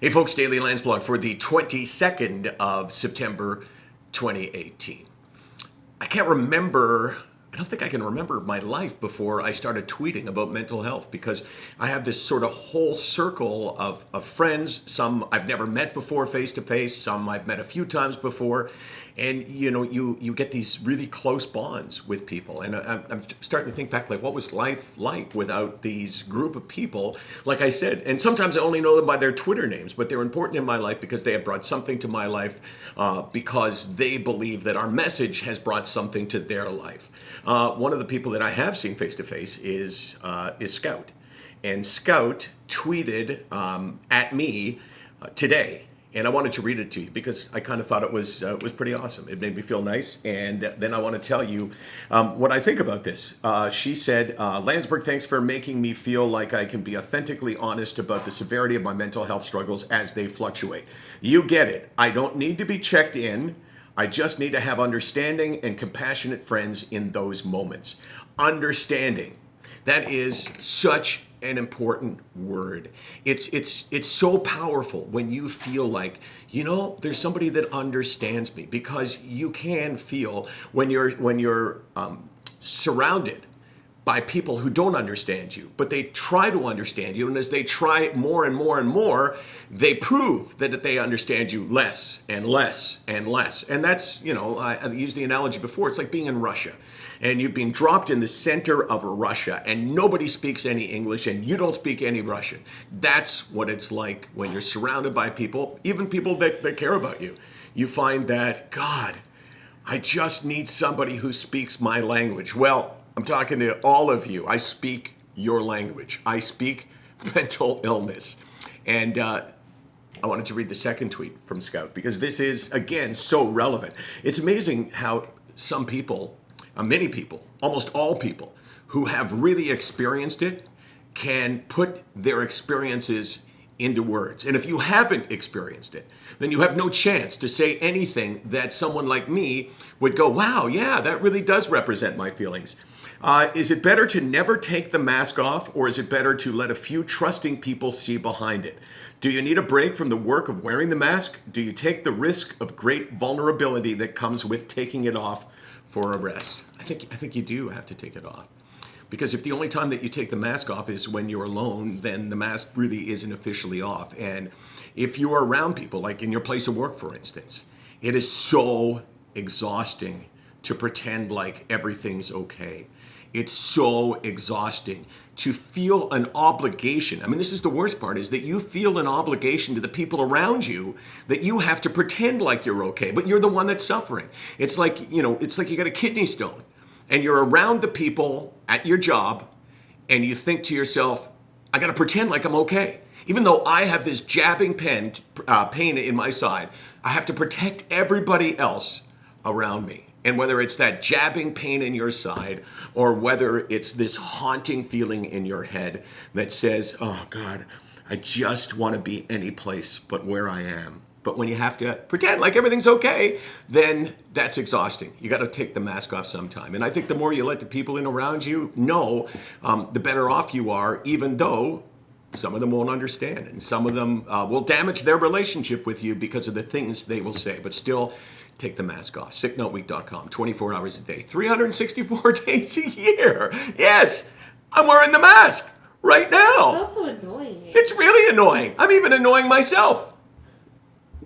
Hey folks, Daily Landsblog for the 22nd of September 2018. I don't think I can remember my life before I started tweeting about mental health, because I have this sort of whole circle of friends. Some I've never met before face to face, some I've met a few times before. And you get these really close bonds with people. And I'm starting to think back, like, what was life like without these group of people? Like I said, and sometimes I only know them by their Twitter names, but they're important in my life because they have brought something to my life, because they believe that our message has brought something to their life. One of the people that I have seen face to face is Scout. And Scout tweeted at me today. And I wanted to read it to you because I kind of thought it was pretty awesome. It made me feel nice. And then I want to tell you what I think about this. She said, Landsberg, thanks for making me feel like I can be authentically honest about the severity of my mental health struggles as they fluctuate. You get it. I don't need to be checked in. I just need to have understanding and compassionate friends in those moments. Understanding. That is such an important word. It's so powerful when you feel like, there's somebody that understands me, because you can feel when you're surrounded by people who don't understand you, but they try to understand you. And as they try more and more and more, they prove that they understand you less and less and less. And that's, I used the analogy before. It's like being in Russia and you've been dropped in the center of Russia and nobody speaks any English and you don't speak any Russian. That's what it's like when you're surrounded by people, even people that care about you. You find that, God, I just need somebody who speaks my language. Well, I'm talking to all of you. I speak your language. I speak mental illness. And I wanted to read the second tweet from Scout because this is, again, so relevant. It's amazing how some people, many people, almost all people who have really experienced it can put their experiences into words. And if you haven't experienced it, then you have no chance to say anything that someone like me would go, wow, yeah, that really does represent my feelings. Is it better to never take the mask off, or is it better to let a few trusting people see behind it? Do you need a break from the work of wearing the mask? Do you take the risk of great vulnerability that comes with taking it off for a rest? I think you do have to take it off. Because if the only time that you take the mask off is when you're alone, then the mask really isn't officially off. And if you are around people, like in your place of work, for instance, it is so exhausting to pretend like everything's okay. It's so exhausting to feel an obligation. I mean, this is the worst part, is that you feel an obligation to the people around you that you have to pretend like you're okay, but you're the one that's suffering. It's like, it's like you got a kidney stone and you're around the people at your job and you think to yourself, I got to pretend like I'm okay. Even though I have this jabbing pain in my side, I have to protect everybody else around me. And whether it's that jabbing pain in your side or whether it's this haunting feeling in your head that says, oh God, I just want to be any place but where I am. But when you have to pretend like everything's okay, then that's exhausting. You got to take the mask off sometime. And I think the more you let the people in around you know, the better off you are, even though some of them won't understand. And some of them will damage their relationship with you because of the things they will say. But still, take the mask off. SickNotWeak.com, 24 hours a day, 364 days a year. Yes, I'm wearing the mask right now. It's also annoying. It's really annoying. I'm even annoying myself.